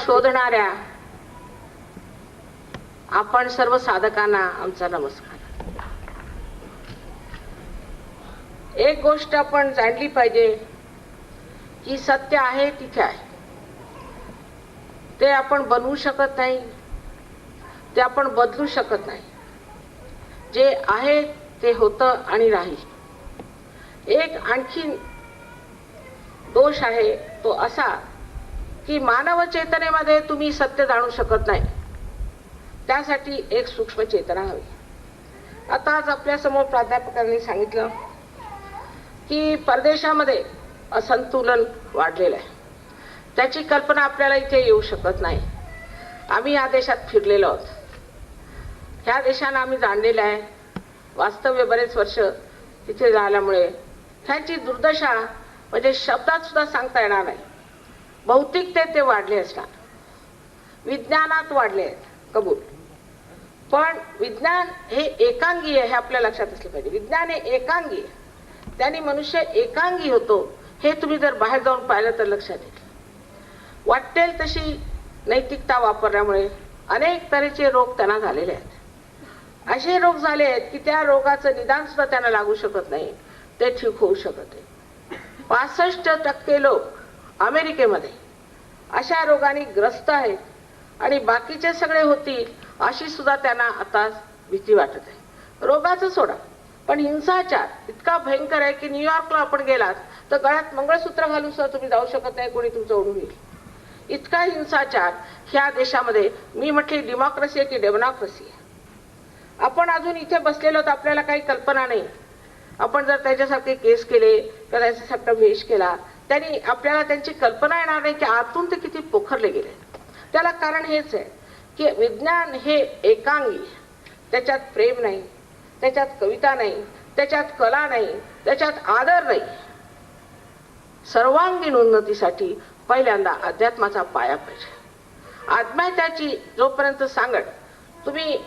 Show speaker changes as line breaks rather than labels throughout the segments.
शोधणाऱ्या आपण सर्व साधकांना आमचा नमस्कार. एक गोष्ट आपण जाणली पाहिजे की सत्य आहे तिथे आहे, ते आपण बनवू शकत नाही, ते आपण बदलू शकत नाही. जे आहे ते होतं आणि राहील. एक आणखी दोष आहे तो असा की मानव चेतनेमध्ये तुम्ही सत्य जाणू शकत नाही, त्यासाठी एक सूक्ष्म चेतना हवी. आता आज आपल्या समोर प्राध्यापकांनी सांगितलं की परदेशामध्ये असंतुलन वाढलेलं आहे. त्याची कल्पना आपल्याला इथे येऊ शकत नाही. आम्ही या देशात फिरलेलो आहोत, ह्या देशांना आम्ही जाणलेलं आहे. वास्तव्य बरेच वर्ष तिथे झाल्यामुळे ह्याची दुर्दशा म्हणजे शब्दात सुद्धा सांगता येणार नाही. भौतिकतेत ते वाढले असणार, विज्ञानात वाढले आहेत, कबूल. पण विज्ञान हे एकांगी आहे हे आपल्या लक्षात असलं पाहिजे. विज्ञान हे एकांगी आहे, त्याने मनुष्य एकांगी होतो. हे तुम्ही जर बाहेर जाऊन पाहिलं तर लक्षात येईल. वाटेल तशी नैतिकता वापरल्यामुळे अनेक तऱ्हेचे रोग त्यांना झालेले आहेत. असे रोग झाले आहेत की त्या रोगाचं निदान सुद्धा त्यांना लागू शकत नाही, ते ठीक होऊ शकत नाही. 65% लोक अमेरिकेमध्ये अशा रोगाने ग्रस्त आहेत आणि बाकीचे सगळे होतील अशी सुद्धा त्यांना आता भीती वाटत आहे. रोगाचं सोडा, पण हिंसाचार इतका भयंकर आहे की न्यूयॉर्कला आपण गेलात तर गळ्यात मंगळसूत्र घालून सुद्धा तुम्ही जाऊ शकत नाही, कोणी तुमचं ओढून येईल. इतका हिंसाचार ह्या देशामध्ये. मी म्हटली डेमोक्रेसी आहे की डेमोक्रेसी आहे. आपण अजून इथे बसलेलो तर आपल्याला काही कल्पना नाही. आपण जर त्याच्यासारखे केस केले किंवा त्याच्यासारखा वेश केला, त्यांनी आपल्याला त्यांची कल्पना येणार नाही की आतून ते किती पोखरले गेले. त्याला कारण हेच आहे की विज्ञान हे एकांगी, त्याच्यात प्रेम नाही, त्याच्यात कविता नाही, त्याच्यात कला नाही, त्याच्यात आदर नाही. सर्वांगीण उन्नतीसाठी पहिल्यांदा अध्यात्माचा पाया पाहिजे. अध्यात्माची जोपर्यंत सांगड तुम्ही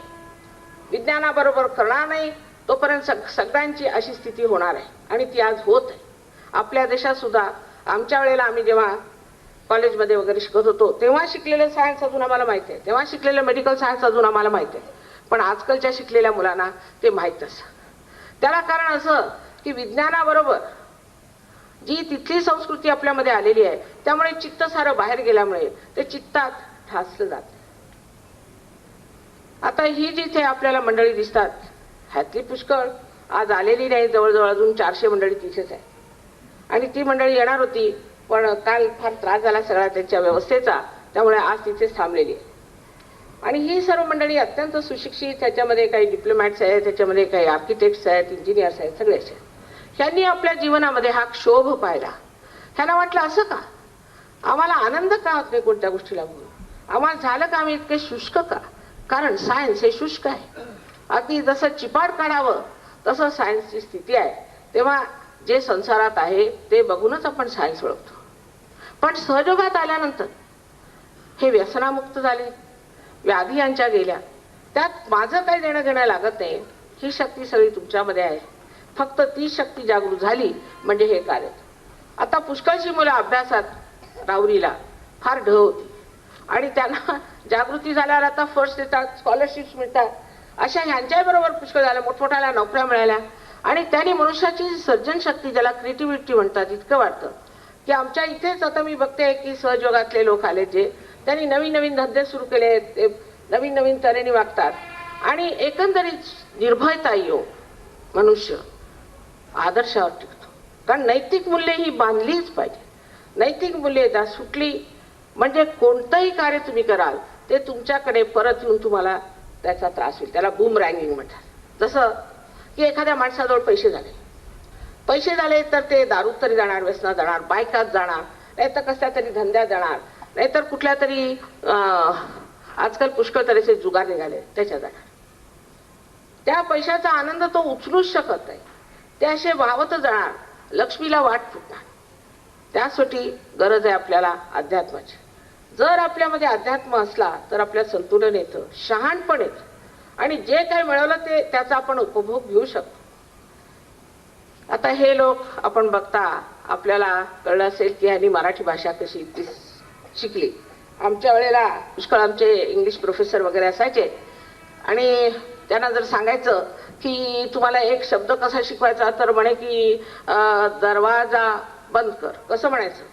विज्ञानाबरोबर करणार नाही तोपर्यंत सगळ्यांची अशी स्थिती होणार आहे आणि ती आज होत आहे. आपल्या देशात सुद्धा आमच्या वेळेला आम्ही जेव्हा कॉलेजमध्ये वगैरे शिकत होतो तेव्हा शिकलेलं सायन्स अजून आम्हाला माहिती आहे, तेव्हा शिकलेलं मेडिकल सायन्स अजून आम्हाला माहिती आहे. पण आजकालच्या शिकलेल्या मुलांना ते माहीत नसतं. त्याला कारण असं की विज्ञानाबरोबर जी तिथली संस्कृती आपल्यामध्ये आलेली आहे त्यामुळे चित्त सारं बाहेर गेल्यामुळे ते चित्तात ठासलं जातं. आता ही जिथे आपल्याला मंडळी दिसतात ह्यातली पुष्कळ आज आलेली नाही. जवळजवळ अजून 400 मंडळी तिथेच आहे आणि ती मंडळी येणार होती पण काल फार त्रास झाला सगळा त्यांच्या व्यवस्थेचा, त्यामुळे आज तिथेच थांबलेली आहे. आणि ही सर्व मंडळी अत्यंत सुशिक्षित, त्याच्यामध्ये काही डिप्लोमॅट्स आहेत, त्याच्यामध्ये काही आर्किटेक्ट्स आहेत, इंजिनियर्स आहेत, सगळे आहेत. ह्यांनी आपल्या जीवनामध्ये हा क्षोभ पाहिला. ह्यांना वाटलं असं का, आम्हाला आनंद का होत नाही कोणत्या गोष्टीला बघून, आम्हाला झालं का आम्ही इतके शुष्क का. कारण सायन्स हे शुष्क आहे. अगदी जसं चिपाड काढावं तसं सायन्सची स्थिती आहे. तेव्हा जे संसारात आहे ते बघूनच आपण सायन्स ओळखतो. पण सहयोगात आल्यानंतर हे व्यसनामुक्त झाले, व्याधी यांच्या गेल्या. त्यात माझं काही देणं घेणं लागत नाही. ही शक्ती सगळी तुमच्यामध्ये आहे. फक्त ती शक्ती जागृत झाली म्हणजे हे कार्य. आता पुष्कळशी मुलं अभ्यासात राहुरीला फार ढ होती आणि त्यांना जागृती झाल्यावर आता फर्स्ट येतात, स्कॉलरशिप्स मिळतात. अशा ह्यांच्या बरोबर पुष्कळ झाल्या, मोठमोठ्याला नोकऱ्या मिळाल्या आणि त्यांनी मनुष्याची सर्जन शक्ती, ज्याला क्रिएटिव्हिटी म्हणतात, इतकं वाटतं की आमच्या इथेच आता मी बघते की सहयोगातले लोक आले जे त्यांनी नवीन नवीन धंदे सुरू केले, ते नवीन नवीन तऱ्हेने वागतात आणि एकंदरीत निर्भयता येऊ मनुष्य आदर्शावर टिकतो. कारण नैतिक मूल्ये ही बांधलीच पाहिजे. नैतिक मूल्ये एकदा सुटली म्हणजे कोणतंही कार्य तुम्ही कराल ते तुमच्याकडे परत येऊन तुम्हाला त्याचा त्रास होईल. त्याला बूमरँगिंग म्हणतात. जसं की एखाद्या माणसाजवळ पैसे झाले तर ते दारूत तरी जाणार, व्यसनात जाणार, बायकात जाणार, नाहीतर कसल्या तरी धंद्यात जाणार, नाहीतर कुठल्या तरी आजकाल पुष्कळ तऱ्हेचे जुगार निघाले त्याच्यात जाणार. त्या पैशाचा आनंद तो उचलूच शकत नाही. ते असे वाहवत जाणार, लक्ष्मीला वाट फुटणार. त्यासाठी गरज आहे आपल्याला अध्यात्माची. जर आपल्यामध्ये अध्यात्म असला तर आपल्यात संतुलन येतं, शहाणपण येतं आणि जे काही मिळवलं ते त्याचा आपण उपभोग घेऊ शकतो. आता हे लोक आपण बघता आपल्याला कळलं असेल की ह्यांनी मराठी भाषा कशी शिकली आमच्या वेळेला पुष्कळ आमचे इंग्लिश प्रोफेसर वगैरे असायचे आणि त्यांना जर सांगायचं की तुम्हाला एक शब्द कसा शिकवायचा तर म्हणे की दरवाजा बंद कर. कसं म्हणायचं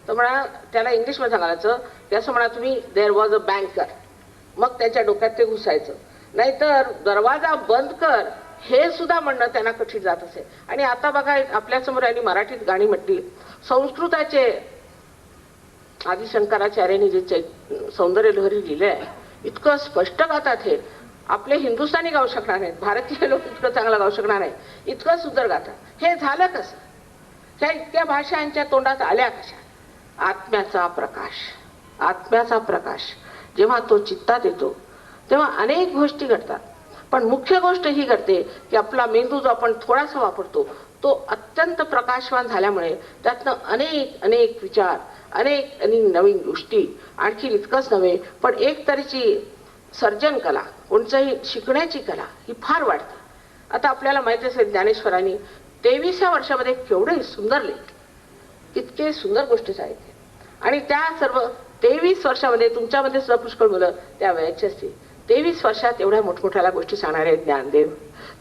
तर म्हणा त्याला इंग्लिशमध्ये सांगायचं की असं म्हणा तुम्ही देअर वॉज अ बँकर. मग त्याच्या डोक्यात ते घुसायचं. नाहीतर दरवाजा बंद कर हे सुद्धा म्हणणं त्यांना कठीण जात असे. आणि आता बघा आपल्यासमोर यांनी मराठीत गाणी म्हटली. संस्कृताचे आदिशंकराचार्यांनी जे सौंदर्य लहरी लिहिले आहे इतकं स्पष्ट गातात हे. आपले हिंदुस्थानी गाऊ शकणार नाहीत, भारतीय लोक इतकं चांगलं गाऊ शकणार नाही, इतकं सुंदर गातात. हे झालं कसं? ह्या इतक्या भाषा यांच्या तोंडात आल्या कशा? आत्म्याचा प्रकाश. आत्म्याचा प्रकाश जेव्हा तो चित्तात येतो तेव्हा अनेक गोष्टी घडतात. पण मुख्य गोष्ट ही घडते की आपला मेंदू जो आपण थोडासा वापरतो तो अत्यंत प्रकाशवान झाल्यामुळे त्यातनं अनेक अनेक विचार, अनेक अनेक नवीन गोष्टी, आणखी इतकंच नव्हे पण एक तऱ्हेची सर्जन कला, कोणत्याही शिकण्याची कला ही फार वाढते. आता आपल्याला माहिती असेल ज्ञानेश्वरांनी 23व्या वर्षामध्ये केवढे सुंदर लेख, इतके सुंदर गोष्टी सांगितल्या. आणि त्या सर्व 23 वर्षामध्ये तुमच्यामध्ये सुद्धा पुष्कळ मुलं त्या वयाची असतील. 23 वर्षात एवढ्या मोठमोठ्या गोष्टी सांगणारे ज्ञानदेव,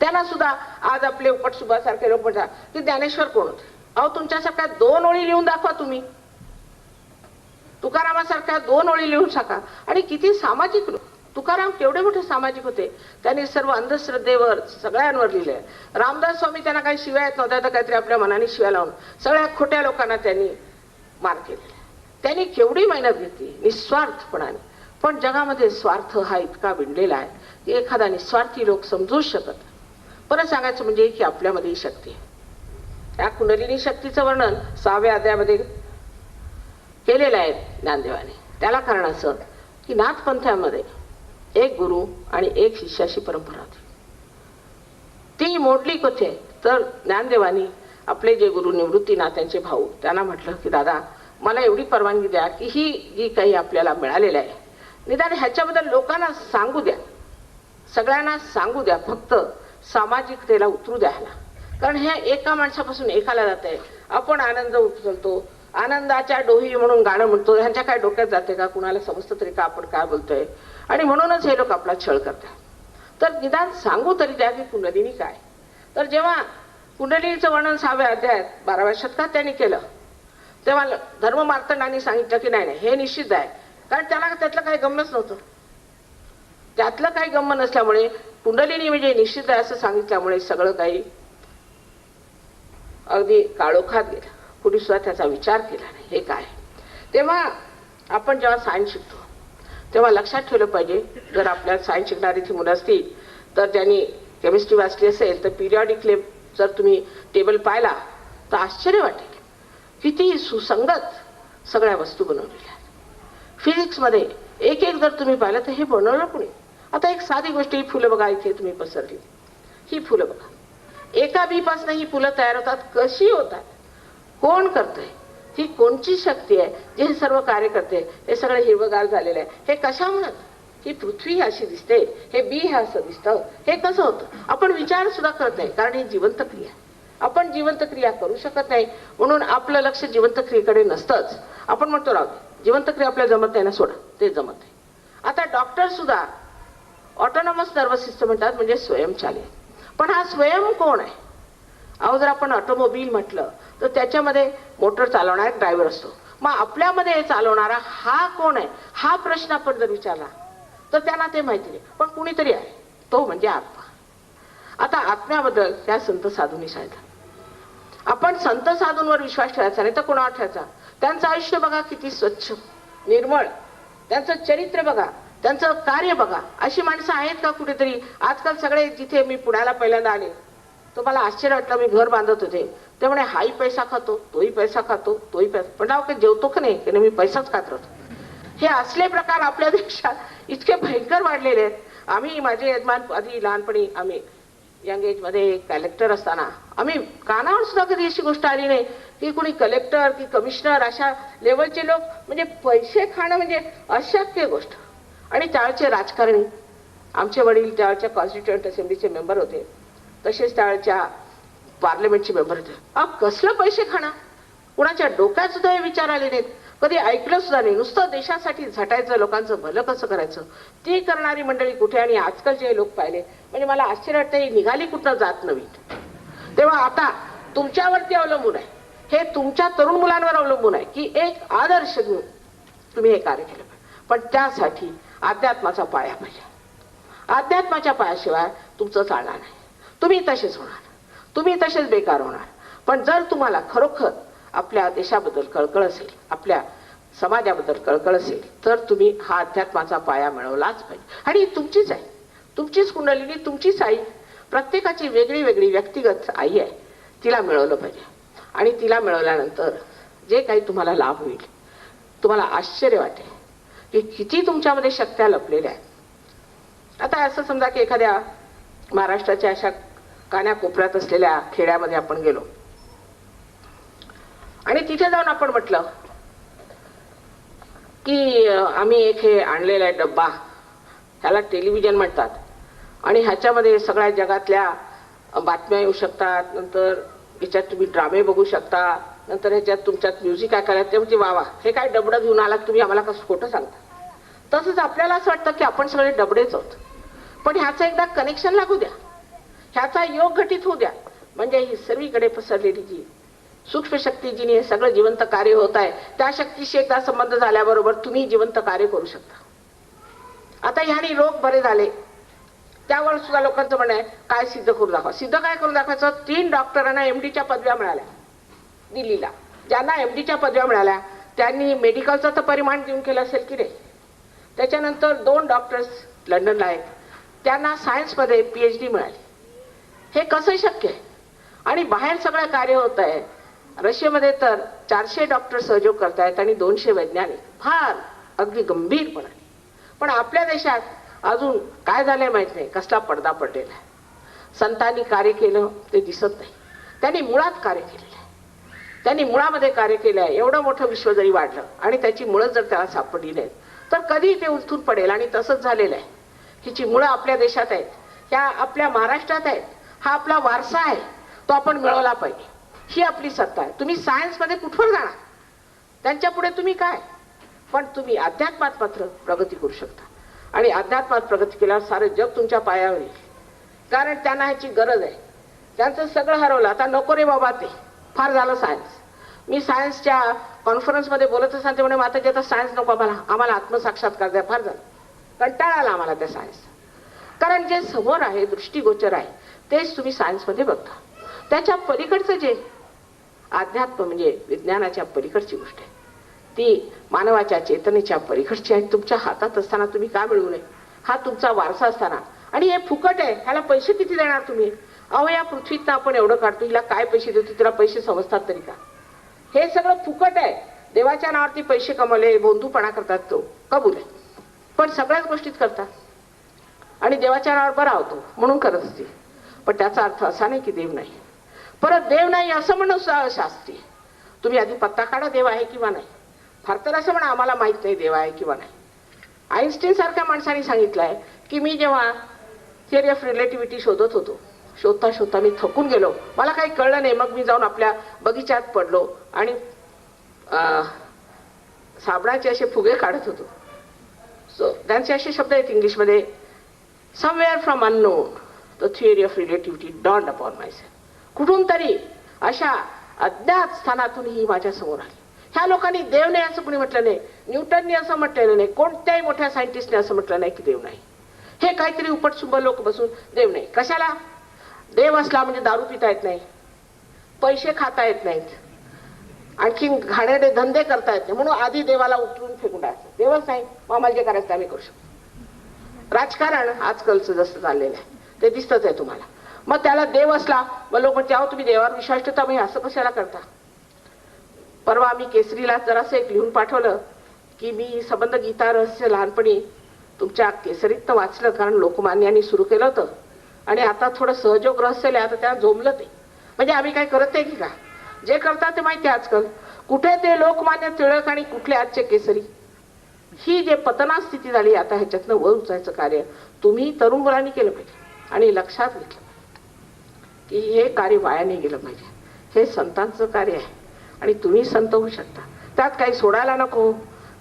त्यांना सुद्धा आज आपले उपटसुभासारखे लोक म्हणतात की ज्ञानेश्वर कोण होते? अहो तुमच्यासारख्या 2 ओळी लिहून दाखवा तुम्ही. तुकारामासारख्या 2 ओळी लिहून टाका. आणि किती सामाजिक लोक. तुकाराम केवढे मोठे सामाजिक होते. त्यांनी सर्व अंधश्रद्धेवर सगळ्यांवर लिहिले. रामदास स्वामी त्यांना काही शिव्या येत नव्हत्या तर काहीतरी आपल्या मनाने शिव्या लावून सगळ्या खोट्या लोकांना त्यांनी मार केलेला. त्यांनी केवढी मेहनत घेतली निस्वार्थपणाने. पण जगामध्ये स्वार्थ हा इतका विणलेला आहे की एखादा निस्वार्थी लोक समजूच शकत नाही. परत सांगायचं म्हणजे की आपल्यामध्ये ही शक्ती आहे. या कुंडलिनी शक्तीचं वर्णन 6व्या अध्यायामध्ये केलेलं आहे ज्ञानदेवाने. त्याला कारण असं की नाथपंथामध्ये एक गुरु आणि एक शिष्याची परंपरा होती. ती मोडली कोठे तर ज्ञानदेवानी आपले जे गुरु निवृत्तीनाथ त्यांचे भाऊ त्यांना म्हटलं की दादा मला एवढी परवानगी द्या की ही जी काही आपल्याला मिळालेलं आहे निदान ह्याच्याबद्दल लोकांना सांगू द्या, सगळ्यांना सांगू द्या, फक्त सामाजिकतेला उतरू द्या ह्याला. कारण हे एका माणसापासून एकाला जात आहे. आपण आनंद उचलतो, आनंदाच्या डोही म्हणून गाणं म्हणतो, ह्यांच्या काय डोक्यात जाते का? कुणाला समजतं तरी का आपण काय बोलतोय? आणि म्हणूनच हे लोक आपला छळ करतात. तर निदान सांगू तरी द्या की कुंडलिनी काय. तर जेव्हा कुंडलिनीचं वर्णन 6व्या अध्यायात 12व्या शतकात त्यांनी केलं तेव्हा धर्ममार्तंडांनी सांगितलं की नाही हे निश्चित आहे. कारण त्याला त्यातलं काही गम्यच नव्हतं. त्यातलं काही गम्य नसल्यामुळे कुंडलिनी म्हणजे निश्चित आहे असं सांगितल्यामुळे सगळं काही अगदी काळोखात गेलं. कुणी सुद्धा त्याचा विचार केला नाही हे काय. तेव्हा आपण जेव्हा सायन्स शिकतो तेव्हा लक्षात ठेवलं पाहिजे. जर आपल्याला सायन्स शिकणारी ती मुलं असतील तर त्यांनी केमिस्ट्री वाचली असेल तर पिरियॉडिक जर तुम्ही टेबल पाहिला तर आश्चर्य वाटेल किती सुसंगत सगळ्या वस्तू बनवलेल्या आहेत. फिजिक्समध्ये एक एक जर तुम्ही पाहिलं तर हे बनवलं कुणी? आता एक साधी गोष्ट, ही फुलं बघा इथे तुम्ही पसरली, ही फुलं बघा. एका बीपासून ही फुलं तयार होतात. कशी होतात? कोण करतंय? ही कोणची शक्ती आहे जे हे सर्व कार्य करते? हे सगळं हिरवगार झालेलं आहे. हे कशा म्हणत? ही पृथ्वी अशी दिसते, हे बी हे असं दिसतं, हे कसं होतं? आपण विचार सुद्धा करत नाही कारण ही जिवंत क्रिया. आपण जिवंत क्रिया करू शकत नाही म्हणून आपलं लक्ष जिवंत क्रियेकडे नसतंच. आपण म्हणतो राहू जिवंत क्रिया आपल्याला जमत नाही ना, सोडा ते जमत नाही. आता डॉक्टर सुद्धा ऑटोनॉमस नर्वस सिस्टम म्हणतात म्हणजे स्वयंचालित. पण हा स्वयं कोण आहे? अहो जर आपण ऑटोमोबाईल म्हटलं तर त्याच्यामध्ये मोटर चालवणारा एक ड्रायव्हर असतो. मग आपल्यामध्ये चालवणारा हा कोण आहे हा प्रश्न आपण जर विचारला तर त्यांना ते माहिती नाही, पण कुणीतरी आहे, तो म्हणजे आत्मा. आता आत्म्याबद्दल त्या संत साधूंनी सांगितलं. आपण संत साधूंवर विश्वास ठेवायचा नाही तर कोणावर ठेवायचा? त्यांचं आयुष्य बघा किती स्वच्छ निर्मळ, त्यांचं चरित्र बघा, त्यांचं कार्य बघा. अशी माणसं आहेत का कुठेतरी? आजकाल सगळे, जिथे मी पुण्याला पहिल्यांदा आले तो मला आश्चर्य वाटलं. मी घर बांधत होते त्यामुळे हाही पैसा खातो, तोही पैसा खातो, तोही पैसा, पण नाव काही जेवतो का नाही की मी पैसाच खात राहतो. हे असले प्रकार आपल्या देशात इतके भयंकर वाढलेले आहेत. आम्ही माझे यजमान आधी लहानपणी आम्ही यंग एज मध्ये कलेक्टर असताना आम्ही कानावर सुद्धा कधी अशी गोष्ट आली नाही की कोणी कलेक्टर की कमिशनर अशा लेवलचे लोक म्हणजे पैसे खाणं म्हणजे अशक्य गोष्ट. आणि त्यावेळचे राजकारणी, आमचे वडील त्यावेळच्या कॉन्स्टिट्युएंट असेंब्लीचे मेंबर होते, तसेच त्यावेळच्या पार्लमेंटचे मेंबर होते. कसलं पैसे खाणं? कुणाच्या डोक्यात सुद्धा हे विचार आले नाहीत. कधी ऐकलं सुद्धा नाही. नुसतं देशासाठी झटायचं, लोकांचं भलं कसं करायचं ती करणारी मंडळी कुठे. आणि आजकालचे लोक पाहिले म्हणजे मला आश्चर्य वाटतं, ही निघाली कुठं जात नवीन. तेव्हा आता तुमच्यावरती अवलंबून आहे, हे तुमच्या तरुण मुलांवर अवलंबून आहे की एक आदर्श घेऊन तुम्ही हे कार्य केलं पाहिजे. पण त्यासाठी अध्यात्माचा पाया पाहिजे. अध्यात्माच्या पायाशिवाय तुमचं चालणार नाही. तुम्ही तसेच होणार, तुम्ही तसेच बेकार होणार. पण जर तुम्हाला खरोखर आपल्या देशाबद्दल कळकळ असेल, आपल्या समाजाबद्दल कळकळ असेल, तर तुम्ही हा अध्यात्माचा पाया मिळवलाच पाहिजे. आणि तुमचीच आहे, तुमचीच कुंडलिनी, तुमचीच आई. प्रत्येकाची वेगळी वेगळी व्यक्तिगत आई आहे, तिला मिळवलं पाहिजे. आणि तिला मिळवल्यानंतर जे काही तुम्हाला लाभ होईल, तुम्हाला आश्चर्य वाटेल की किती तुमच्यामध्ये शक्त्या लपलेल्या आहेत. आता असं समजा की एखाद्या महाराष्ट्राच्या अशा कान्याकोपऱ्यात असलेल्या खेड्यामध्ये आपण गेलो आणि तिथे जाऊन आपण म्हटलं की आम्ही एक हे आणलेला आहे डब्बा, ह्याला टेलिव्हिजन म्हणतात आणि ह्याच्यामध्ये सगळ्या जगातल्या बातम्या येऊ शकतात, नंतर याच्यात तुम्ही ड्रामे बघू शकता, नंतर ह्याच्यात तुमच्यात म्युझिक ऐकायला. ते म्हणजे वा, हे काय डबडं घेऊन आलात तुम्ही, आम्हाला कसं खोटं सांगता. तसंच आपल्याला असं वाटतं की आपण सगळे डबडेच आहोत. पण ह्याचं एकदा कनेक्शन लागू द्या, ह्याचा योग घटित होऊ द्या, म्हणजे ही सर्वीकडे पसरलेली जी सूक्ष्म शक्ती जिने हे सगळं जिवंत कार्य होत आहे, त्या शक्तीशी एकदा संबंध झाल्याबरोबर तुम्ही जिवंत कार्य करू शकता. आता ह्याने रोग बरे झाले, त्यावर सुद्धा लोकांचं म्हणणं आहे काय सिद्ध करू दाखवा. सिद्ध काय करून दाखवायचं? 3 डॉक्टरांना MDच्या पदव्या मिळाल्या दिल्लीला. ज्यांना MDच्या पदव्या मिळाल्या त्यांनी मेडिकलचं तर परिमाण देऊन केलं असेल की नाही. त्याच्यानंतर 2 डॉक्टर्स लंडनला आहेत, त्यांना सायन्समध्ये PhD मिळाली. हे कसं शक्य आहे? आणि बाहेर सगळं कार्य होत आहे. रशियामध्ये तर 400 डॉक्टर सहयोग करतायत आणि 200 वैज्ञानिक, फार अगदी गंभीरपणाने. पण आपल्या देशात अजून काय झालंय माहित नाही, कसला पडदा पडलेला आहे. संतांनी कार्य केलं ते दिसत नाही, त्यांनी मुळात कार्य केलेलं आहे. त्यांनी मुळामध्ये कार्य केलं आहे. एवढं मोठं विश्व जरी वाढलं आणि त्याची मुळं जर त्याला सापडली नाहीत तर कधी ते उलथून पडेल. आणि तसंच झालेलं आहे. हिची मुळं आपल्या देशात आहेत, ह्या आपल्या महाराष्ट्रात आहेत. हा आपला वारसा आहे, तो आपण मिळवला पाहिजे. ही आपली सत्ता आहे. तुम्ही सायन्समध्ये कुठवर जाणार, त्यांच्या पुढे तुम्ही काय. पण तुम्ही अध्यात्मात मात्र प्रगती करू शकता. आणि अध्यात्मात प्रगती केल्यावर सारं जग तुमच्या पायावर येईल. कारण त्यांना ह्याची गरज आहे. त्यांचं सगळं हरवलं, आता नको रे बाबा, ते फार झालं सायन्स. मी सायन्सच्या कॉन्फरन्समध्ये बोलत असताना ते म्हणे माताजी आता सायन्स नको आम्हाला आत्मसाक्षात्कार द्या. फार झालं, कंटाळा आला आम्हाला त्या सायन्स. कारण जे समोर आहे, दृष्टीगोचर आहे, तेच तुम्ही सायन्समध्ये बघता. त्याच्या पलीकडचं जे अध्यात्म म्हणजे विज्ञानाच्या पलीकडची गोष्ट आहे, ती मानवाच्या चेतनेच्या पलीकडची आहे. तुमच्या हातात असताना तुम्ही का मिळवू नये? हा तुमचा वारसा असताना. आणि हे फुकट आहे, ह्याला पैसे किती देणार तुम्ही? अहो, या पृथ्वीत आपण एवढं काढतो, हिला काय पैसे देतो? तिला पैसे समजतात तरी का? हे सगळं फुकट आहे. देवाच्या नावावरती पैसे कमवले, बोंधूपणा करतात, तो कबूल आहे. पण सगळ्याच गोष्टीत करतात आणि देवाच्या नावावर बरा होतो म्हणून करत असतील. पण त्याचा अर्थ असा नाही की देव नाही. परत देव नाही असं म्हणून शास्त्री. तुम्ही आधी पत्ता काढा, देव आहे किंवा नाही. फार तर असं म्हणा आम्हाला माहित नाही देव आहे किंवा नाही. आईन्स्टीन सारख्या माणसाने सांगितलंय की मी जेव्हा थिअरी ऑफ रिलेटिव्हिटी शोधत होतो, शोधता शोधता मी थकून गेलो, मला काही कळलं नाही. मग मी जाऊन आपल्या बगीच्यात पडलो आणि साबणाचे असे फुगे काढत होतो. सो त्यांचे असे शब्द आहेत इंग्लिशमध्ये, somewhere from unknown the theory of relativity dawned upon myself. कुठून तरी अशा अज्ञात स्थानातून ही माझ्या समोर आली. ह्या लोकांनी देव नाही असं कोणी म्हटलं नाही, न्यूटनने असं म्हटलेलं नाही, कोणत्याही मोठ्या सायंटिस्टने असं म्हटलं नाही की देव नाही. हे काहीतरी उपटसुंब लोक बसून देव नाही. कशाला? देव असला म्हणजे दारू पिता येत नाही, पैसे खाता येत नाहीत, आणखी घाणेरडे धंदे करता येत नाही, म्हणून आधी देवाला उठवून फेकून टाकायचं. देवच नाही, मग आम्हाला जे करायचं आम्ही करू शकतो. राजकारण आजकालचं जसं चाललेलं आहे ते दिसतच आहे तुम्हाला. मग त्याला देव असला, मग लोक म्हणते अहो तुम्ही देवावर विश्वास ठेवता, मग असं कशाला करता? परवा आम्ही केसरीला जरासं एक लिहून पाठवलं की मी संबंध गीता रहस्य लहानपणी तुमच्या केसरीत तर वाचलं, कारण लोकमान्यांनी सुरू केलं होतं, आणि आता थोडं सहयोग रहस्य लिहा, आता त्या झोंबलं ते. म्हणजे आम्ही काय करत नाही की का? जे करतात ते माहिती आहे आजकाल. कुठे ते लोकमान्य टिळक आणि कुठले आजचे केसरी. ही जे पतना स्थिती झाली, आता ह्याच्यातनं वर उचायचं कार्य तुम्ही तरुण मुलांनी केलं पाहिजे. आणि लक्षात घेतलं की हे कार्य वाया नाही गेलं पाहिजे. हे संतांचं कार्य आहे आणि तुम्ही संत होऊ शकता. त्यात काही सोडायला नको,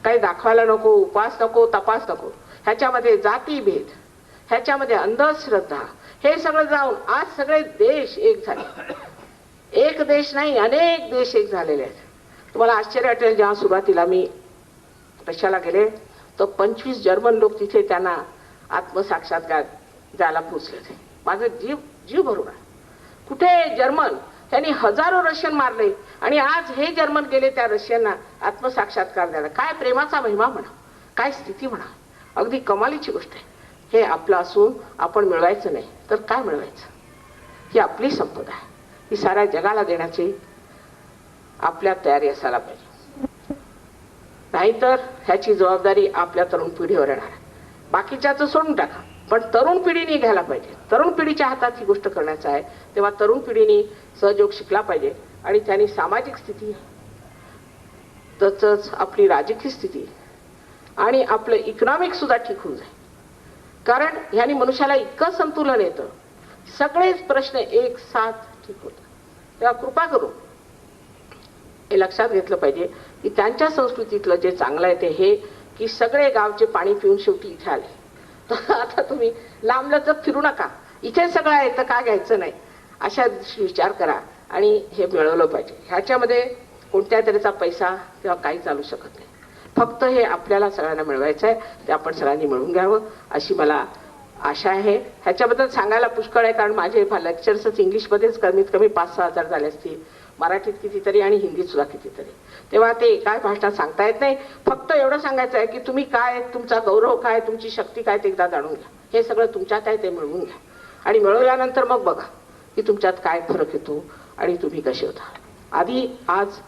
काही दाखवायला नको, उपवास नको, तपास नको. ह्याच्यामध्ये जातीभेद, ह्याच्यामध्ये अंधश्रद्धा, हे सगळं जाऊन आज सगळे देश एक झाले. एक देश नाही, अनेक देश एक झालेले आहेत. तुम्हाला आश्चर्य वाटेल, जेव्हा सुरुवातीला मी रशियाला गेले तर 25 जर्मन लोक तिथे त्यांना आत्मसाक्षात्कार जायला पोचले होते. माझं जीव भरून आहे. कुठे जर्मन, त्यांनी हजारो रशियन मारले आणि आज हे जर्मन गेले त्या रशियनना आत्मसाक्षात्कार द्यायला. काय प्रेमाचा महिमा म्हणा, काय स्थिती म्हणा, अगदी कमालीची गोष्ट आहे. हे आपलं असून आपण मिळवायचं नाही तर काय मिळवायचं? ही आपली संपदा आहे, ही साऱ्या जगाला देण्याची आपल्या तयारी असायला पाहिजे. नाहीतर ह्याची जबाबदारी आपल्या तरुण पिढीवर येणार आहे. बाकीच्याचं सोडून टाका, पण तरुण पिढीने घ्यायला पाहिजे. तरुण पिढीच्या हातात ही गोष्ट करण्याचं आहे. तेव्हा तरुण पिढीने सहयोग शिकला पाहिजे आणि त्यांनी सामाजिक स्थिती, तसंच आपली राजकीय स्थिती आणि आपलं इकॉनॉमिक सुद्धा ठीक होऊन जाईल. कारण ह्यानी मनुष्याला इतकं संतुलन येतं, सगळेच प्रश्न एक साथ ठीक होतात. तेव्हा कृपा करून हे लक्षात घेतलं पाहिजे की त्यांच्या संस्कृतीतलं जे चांगलं आहे ते हे की सगळे गावचे पाणी पिऊन शेवटी इथे आले. तर आता तुम्ही लांबलचक फिरू नका, इथे सगळं आहे तर काय घ्यायचं नाही, अशा दृष्टी विचार करा आणि हे मिळवलं पाहिजे. ह्याच्यामध्ये कोणत्या तऱ्हेचा पैसा किंवा काही चालू शकत नाही. फक्त हे आपल्याला सगळ्यांना मिळवायचं आहे, ते आपण सगळ्यांनी मिळवून घ्यावं अशी मला आशा आहे. ह्याच्याबद्दल सांगायला पुष्कळ आहे, कारण माझे लेक्चर्सच इंग्लिशमध्येच कमीत कमी 5-6 हजार झाले असतील, मराठीत कितीतरी आणि हिंदीत सुद्धा कितीतरी. तेव्हा ते काय भाषणात सांगता येत नाही. फक्त एवढं सांगायचं आहे की तुम्ही काय, तुमचा गौरव काय, तुमची शक्ती काय ते एकदा जाणून घ्या. हे सगळं तुमच्यात आहे ते मिळवून घ्या आणि मिळवल्यानंतर मग बघा की तुमच्यात काय फरक येतो आणि तुम्ही कसे होता. आधी आज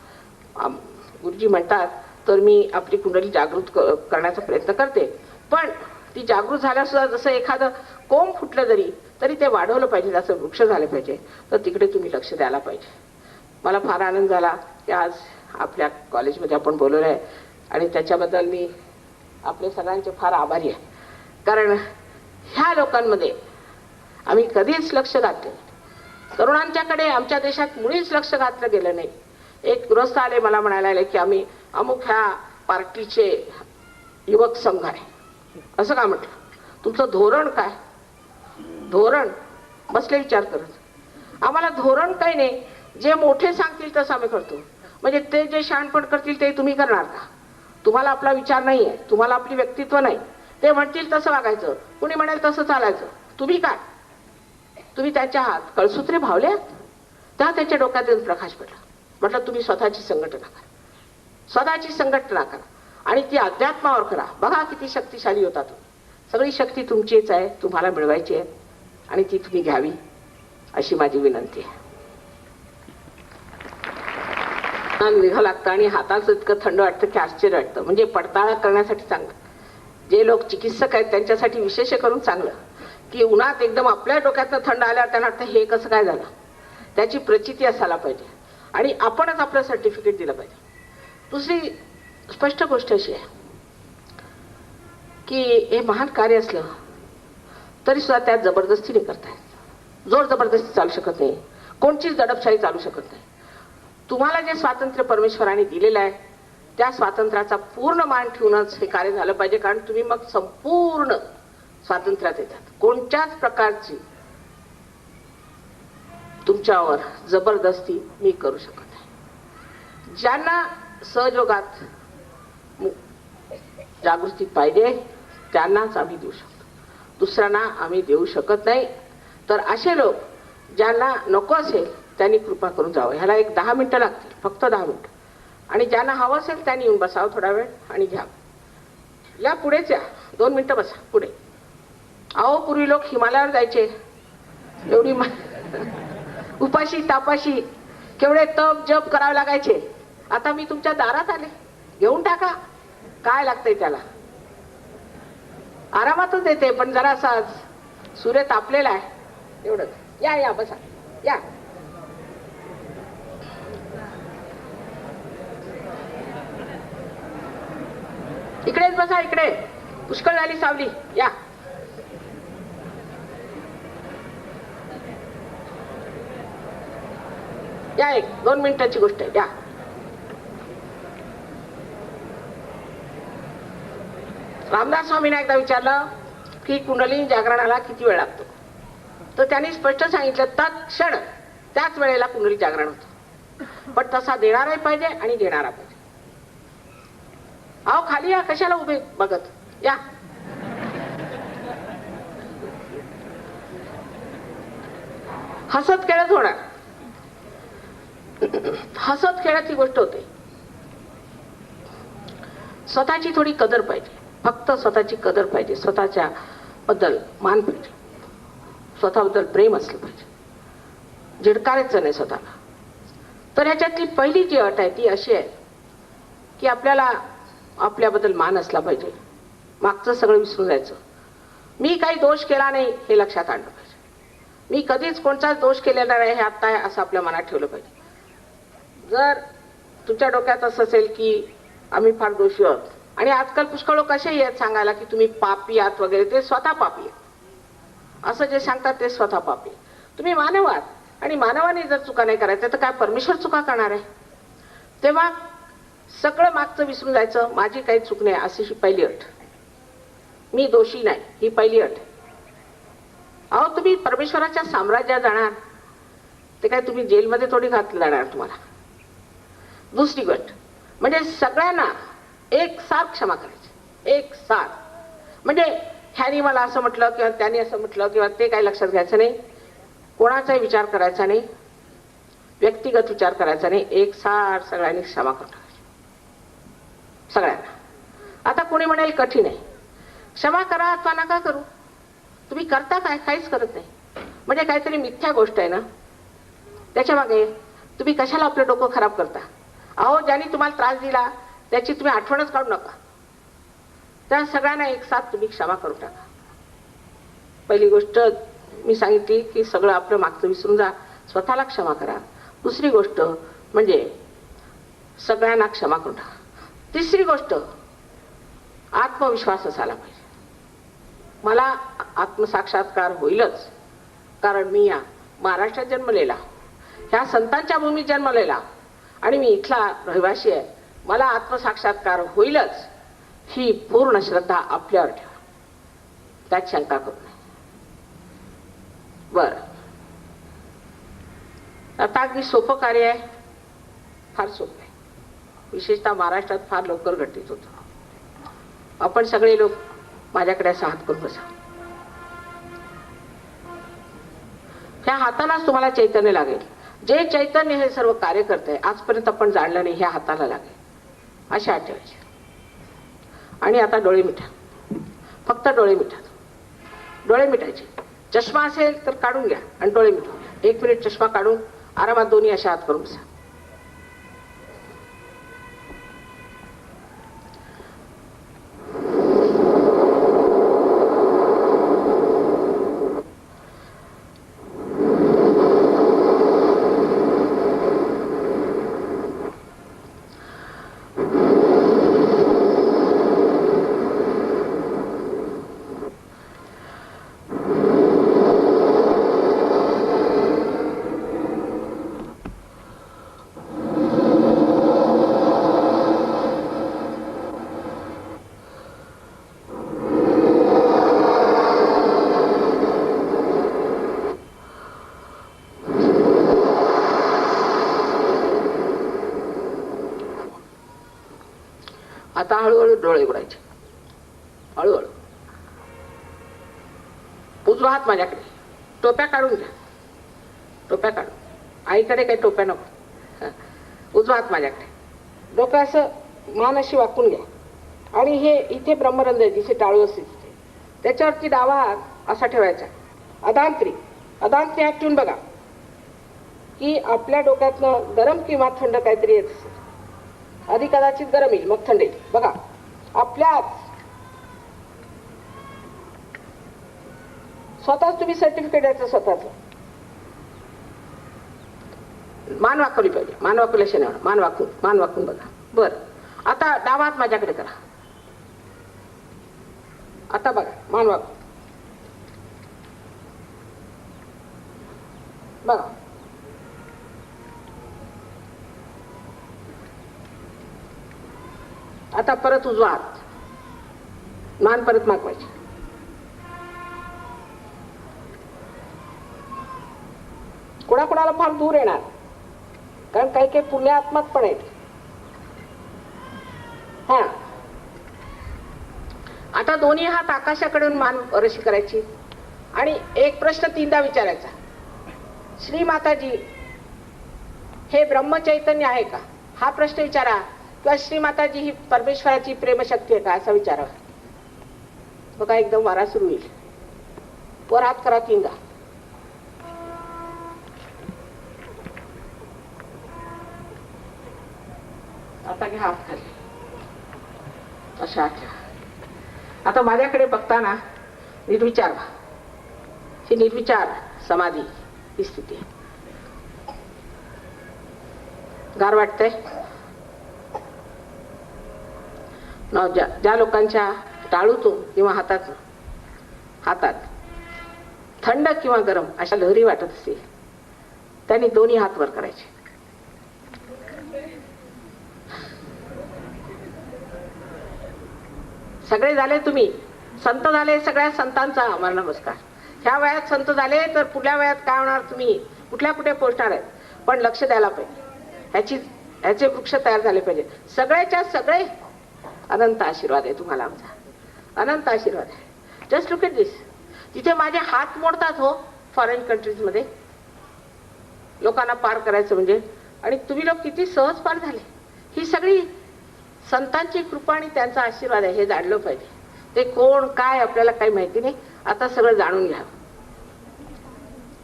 गुरुजी म्हणतात तर मी आपली कुंडली जागृत करण्याचा प्रयत्न करते, पण ती जागृत झाल्या सुद्धा जसं एखादं कोंब फुटलं तरी ते वाढवलं पाहिजे, जसं वृक्ष झाले पाहिजे, तर तिकडे तुम्ही लक्ष द्यायला पाहिजे. मला फार आनंद झाला की आज आपल्या कॉलेजमध्ये आपण बोलवलं आहे आणि त्याच्याबद्दल मी आपले सगळ्यांचे फार आभारी आहे. कारण ह्या लोकांमध्ये आम्ही कधीच लक्ष घातले नाही. तरुणांच्याकडे आमच्या देशात मुळीच लक्ष घातलं गेलं नाही. एक गृहस्थ आले, मला म्हणायला आले की आम्ही अमुक ह्या पार्टीचे युवक संघ आहे. असं का म्हटलं? तुमचं धोरण काय? धोरण बसले विचार करत. आम्हाला धोरण काही नाही, जे मोठे सांगतील तसं आम्ही करतो. म्हणजे ते जे शहाणपण करतील ते तुम्ही करणार का? तुम्हाला आपला विचार नाही आहे, तुम्हाला आपली व्यक्तित्व नाही. ते म्हणतील तसं वागायचं, कुणी म्हणेल तसं चालायचं. तुम्ही काय? तुम्ही त्यांच्या हात कळसूत्रे भावले. तेव्हा त्यांच्या डोक्यात प्रकाश पडला. म्हटलं तुम्ही स्वतःची संघटना करा, स्वतःची संघटना करा आणि ती अध्यात्मावर करा. बघा किती शक्तिशाली होता तुम्ही. सगळी शक्ती तुमचीच आहे, तुम्हाला मिळवायची आहे आणि ती तुम्ही घ्यावी अशी माझी विनंती आहे. निघावं लागतं आणि हाताचं इतकं थंड वाटतं की आश्चर्य वाटतं. म्हणजे पडताळा करण्यासाठी चांगलं. जे लोक चिकित्सक आहेत त्यांच्यासाठी विशेष करून चांगलं की उन्हात एकदम आपल्या डोक्यातनं थंड आल्यावर त्यांना वाटतं हे कसं काय झालं. त्याची प्रचिती असायला पाहिजे आणि आपणच आपलं सर्टिफिकेट दिलं पाहिजे. दुसरी स्पष्ट गोष्ट अशी आहे की हे महान कार्य असलं तरी सुद्धा त्यात जबरदस्ती नाही करता येत. जोर जबरदस्ती चालू शकत नाही, कोणचीच दडपशाही चालू शकत नाही. तुम्हाला जे स्वातंत्र्य परमेश्वराने दिलेलं आहे त्या स्वातंत्र्याचा पूर्ण मान ठेवूनच हे कार्य झालं पाहिजे. कारण तुम्ही मग संपूर्ण स्वातंत्र्यात येतात. कोणत्याच प्रकारची तुमच्यावर जबरदस्ती मी करू शकत नाही. ज्यांना सहयोगात जागृती पाहिजे त्यांनाच आम्ही देऊ शकतो, दुसऱ्यांना आम्ही देऊ शकत नाही. तर असे लोक ज्यांना नको असेल त्यांनी कृपा करून जावं. ह्याला एक 10 मिनिटं लागतील, फक्त 10 मिनिटं. आणि ज्यांना हवं असेल त्यांनी येऊन बसावं थोडा वेळ आणि घ्या. या पुढेच या, 2 मिनिटं बसा पुढे. अहो पूर्वी लोक हिमालयावर जायचे, एवढी उपाशी तापाशी केवढे तप जप करावे लागायचे. आता मी तुमच्या दारात आले, घेऊन टाका. काय लागतंय त्याला? आरामातच देते, पण जरा असा सूर्य तापलेला आहे एवढंच. या या बसा या. इकडेच बसा, इकडे पुष्कळ झाली सावली. या या, 1-2 मिनिटाची गोष्ट आहे. या रामदास स्वामींना एकदा विचारलं की कुंडलिनी जागरणाला किती वेळ लागतो, तर त्यांनी स्पष्ट सांगितलं तत्क्षण त्याच वेळेला कुंडली जागरण होतं. पण तसा देणाराही पाहिजे आणि घेणारा पाहिजे. अहो खाली या, कशाला उभे बघत या. हसत खेळत होणार. हसत खेळत ही गोष्ट होते. स्वतःची थोडी कदर पाहिजे, फक्त स्वतःची कदर पाहिजे, स्वतःच्या बद्दल मान पाहिजे, स्वतःबद्दल प्रेम असलं पाहिजे, झिडकारायचं नाही स्वतःला. तर ह्याच्यातली पहिली जी अट आहे ती अशी आहे की आपल्याला आपल्याबद्दल मान असला पाहिजे. मागचं सगळं विसरून जायचं. मी काही दोष केला नाही हे लक्षात आणलं पाहिजे. मी कधीच कोणताच दोष केलेला नाही हे आता आहे असं आपल्या मनात ठेवलं पाहिजे. जर तुमच्या डोक्यात असं असेल की आम्ही फार दोषी आहोत, आणि आजकाल पुष्कळ लोक असेही आहेत सांगायला की तुम्ही पापी आहात वगैरे, ते स्वतः पापी आहेत असं जे सांगतात ते स्वतः पापी. तुम्ही मानव आहात, आणि मानवाने जर चुका नाही करायच्या तर काय परमेश्वर चुका करणार आहे? तेव्हा सगळं मागचं विसरून जायचं. माझी काही चूक नाही अशी ही पहिली अट. मी दोषी नाही ही पहिली अट. अहो तुम्ही परमेश्वराच्या साम्राज्यात जाणार ते काय तुम्ही जेलमध्ये थोडी घातलं जाणार तुम्हाला. दुसरी गोष्ट म्हणजे सगळ्यांना एक साथ क्षमा करायची, एक साथ. म्हणजे ह्यानी मला असं म्हटलं किंवा त्याने असं म्हटलं किंवा ते काही लक्षात घ्यायचं नाही, कोणाचाही विचार करायचा नाही, व्यक्तिगत विचार करायचा नाही, एक साथ सगळ्यांनी क्षमा करून टाकायची सगळ्यांना. आता कोणी म्हणेल कठीण आहे, क्षमा करा अथवा नका करू. तुम्ही करता काय? काहीच करत नाही. म्हणजे काहीतरी मिथ्या गोष्ट आहे ना त्याच्या मागे. तुम्ही कशाला आपलं डोकं खराब करता? अहो ज्यांनी तुम्हाला त्रास दिला त्याची तुम्ही आठवणच काढू नका. त्या सगळ्यांना एक साथ तुम्ही क्षमा करून टाका. पहिली गोष्ट मी सांगितली की सगळं आपलं मागचं विसरून जा, स्वतःला क्षमा करा. दुसरी गोष्ट म्हणजे सगळ्यांना क्षमा करून टाका. तिसरी गोष्ट आत्मविश्वास असायला पाहिजे. मला आत्मसाक्षात्कार होईलच, कारण मी या महाराष्ट्रात जन्मलेला, ह्या संतांच्या भूमीत जन्मलेला, आणि मी इथला रहिवासी आहे. मला आत्मसाक्षात्कार होईलच ही पूर्ण श्रद्धा आपल्यावर ठेवा, त्यात शंका करू नये. बर, आता अगदी सोपं कार्य आहे, फार सोपं आहे. विशेषतः महाराष्ट्रात फार लवकर घटित होतं. आपण सगळे लोक माझ्याकडे असा हात करून बसा. ह्या हातालाच तुम्हाला चैतन्य लागेल. जे चैतन्य हे सर्व कार्य करते आजपर्यंत आपण जाणलं नाही, ह्या हाताला लागेल. अशा ठेवायचे. आणि आता डोळे मिटा, फक्त डोळे मिटा. डोळे मिटायचे. चष्मा असेल तर काढून घ्या आणि डोळे मिटवा. 1 मिनिट चष्मा काढून आरामात दोन्ही अशा हात करून बसा. आता हळूहळू डोळे उघडायचे. हळूहळू. उजवा हात माझ्याकडे. टोप्या काढून घ्या. टोप्या काढून. आईकडे काही टोप्या नको. उजवा हात माझ्याकडे. डोकं असं मान अशी वाकून घ्या. आणि हे इथे ब्रह्मरंध्र आहे जिथे टाळू असते तिथे, त्याच्यावरती डावा हात असा ठेवायचा. अदांत्री. अदांत्री हात ठेवून बघा की आपल्या डोक्यातनं गरम किंवा थंड काहीतरी येत असेल. आधी कदाचित गरम येईल, मग थंड येईल. बघा आपल्याच स्वतःच तुम्ही सर्टिफिकेट द्यायचं स्वतःच. मान वाकवली पाहिजे. मान वाकवल्याशिवाय नाही. मान वाकून बघा. बर, आता डावा हात माझ्याकडे करा. आता बघा मान वाकून बघा. आता परत उजवा हात. मान परत मागवायची. कोणाकोणाला फार दूर येणार, कारण काही काही पुण्यात्मक पण आहेत. हा, आता दोन्ही हात आकाशाकडून मान अशी करायची आणि एक प्रश्न 3दा विचारायचा. श्री माताजी हे ब्रह्मचैतन्य आहे का, हा प्रश्न विचारा. किंवा श्री माताजी ही परमेश्वराची प्रेमशक्ती आहे का, असा विचारा. बघा एकदम वारा सुरू होईल. वर हात करा 3दा. आता घ्या हात खाली, अशा ठेवा. आता माझ्याकडे बघताना निर्विचार व्हा. ही निर्विचार समाधी ही स्थिती आहे. गार वाटतंय ना. ज्या लोकांच्या टाळूतून किंवा हातात थंड किंवा गरम अशा लहरी वाटत असतील त्यांनी दोन्ही हात वर करायचे. सगळे झाले, तुम्ही संत झाले. सगळ्या संतांचा आम्हाला नमस्कार. ह्या वयात संत झाले तर पुढल्या वयात काय होणार, तुम्ही कुठे पोहोचणार आहेत. पण लक्ष द्यायला पाहिजे, ह्याचे वृक्ष तयार झाले पाहिजे. सगळ्याच्या सगळे अनंत आशीर्वाद आहे तुम्हाला, आमचा अनंत आशीर्वाद आहे. Just look at this. जिथे माझे हात मोडतात हो फॉरेन कंट्रीज मध्ये लोकांना पार करायचं म्हणजे, आणि तुम्ही लोक किती सहज पार झाले. ही सगळी संतांची कृपा आणि त्यांचा आशीर्वाद आहे, हे जाणलं पाहिजे. ते कोण काय आपल्याला काही माहिती नाही, आता सगळं जाणून घ्या.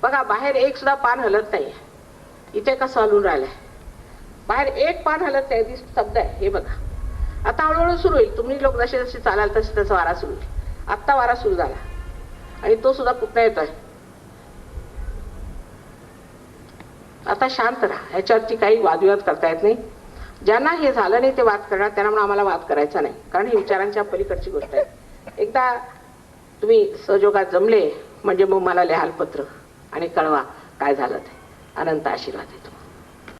बघा बाहेर एक सुद्धा पान हलत नाही, इथे कसं हलून राहिलंय. बाहेर एक पान हलत नाही, स्तब्ध आहे. हे बघा आता हळूहळू सुरू होईल. तुम्ही लोक जसे जसे चालाल तसे तसा वारा सुरू होईल. आत्ता वारा सुरू झाला आणि तो सुद्धा कुठला येतोय. आता शांत राहा, ह्याच्यावरती काही वादविवाद करता येत नाही. ज्यांना हे झालं नाही ते वाद करणार, त्यांना म्हणून आम्हाला वाद करायचा नाही, कारण ही विचारांच्या पलीकडची गोष्ट आहे. एकदा तुम्ही सहयोगात जमले म्हणजे मग मला लिहाल पत्र आणि कळवा काय झालं ते. अनंत आशीर्वाद आहे.